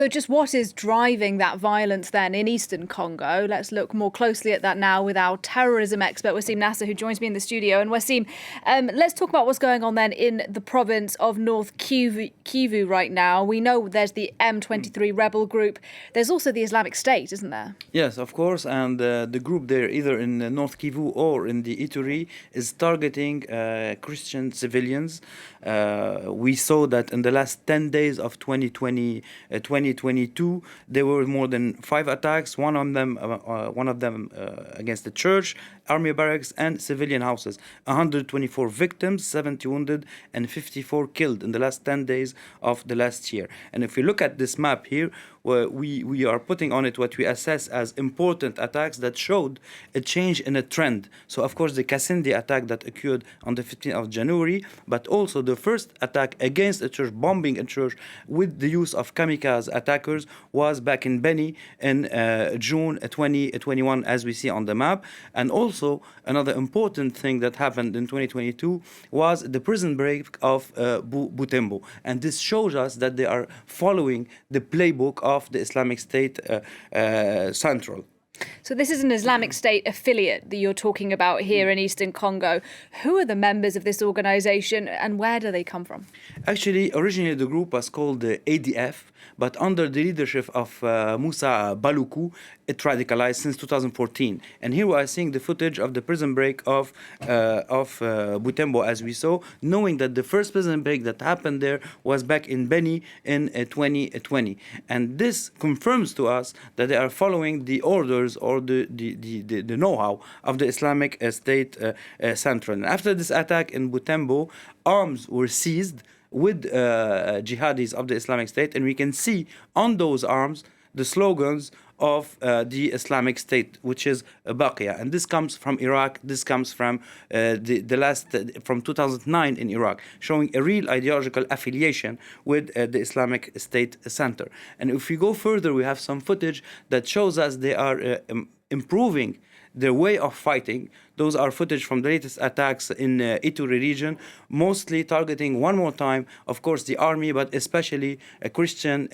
So just what is driving that violence then in eastern Congo? Let's look more closely at that now with our terrorism expert, Wassim Nasr, who joins me in the studio. And Wassim, let's talk about what's going on then in the province of North Kivu right now. We know there's the M23 rebel group. There's also the Islamic State, isn't there? Yes, of course, and the group there, either in North Kivu or in the Ituri, is targeting Christian civilians. We saw that in the last 10 days of 2022, there were more than 5 attacks. One of them against the church, army barracks, and civilian houses. 124 victims, 70 wounded, and 54 killed in the last 10 days of the last year. And if we look at this map here, we are putting on it what we assess as important attacks that showed a change in a trend. So, of course, the Kasindi attack that occurred on the 15th of January, but also the first attack against a church, bombing a church with the use of kamikaze attackers, was back in Beni in June 2021, as we see on the map. And also, another important thing that happened in 2022 was the prison break of Butembo. And this shows us that they are following the playbook of the Islamic State Central. So this is an Islamic State affiliate that you're talking about here in Eastern Congo. Who are the members of this organization and where do they come from? Actually, originally the group was called the ADF, but under the leadership of Musa Baluku, it radicalized since 2014. And here we are seeing the footage of the prison break of Butembo, as we saw, knowing that the first prison break that happened there was back in Beni in 2020. And this confirms to us that they are following the orders or the know-how of the Islamic State Central. And after this attack in Butembo, arms were seized with jihadis of the Islamic State, and we can see on those arms the slogans of the Islamic State, which is Baqiya. And this comes from Iraq, this comes from from 2009 in Iraq, showing a real ideological affiliation with the Islamic State Center. And if we go further, we have some footage that shows us they are improving their way of fighting. Those are footage from the latest attacks in Ituri region, mostly targeting one more time, of course, the army, but especially Christian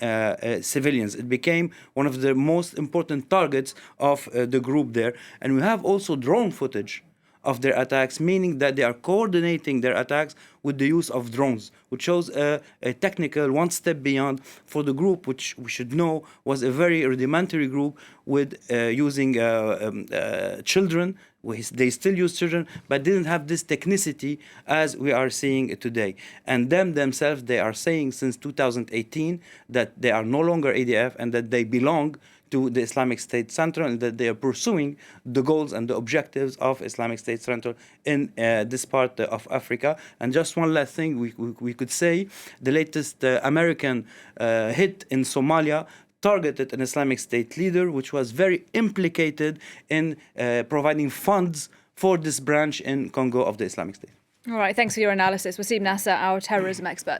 civilians. It became one of the most important targets of the group there. And we have also drone footage of their attacks, meaning that they are coordinating their attacks with the use of drones, which shows a technical one step beyond for the group, which we should know was a very rudimentary group with using children. They still use children, but didn't have this technicity as we are seeing today. And themselves, they are saying since 2018 that they are no longer ADF and that they belong to the Islamic State Central, and that they are pursuing the goals and the objectives of Islamic State Central in this part of Africa. And just one last thing we could say, the latest American hit in Somalia targeted an Islamic State leader, which was very implicated in providing funds for this branch in Congo of the Islamic State. All right, thanks for your analysis. Wassim Nasr, our terrorism expert.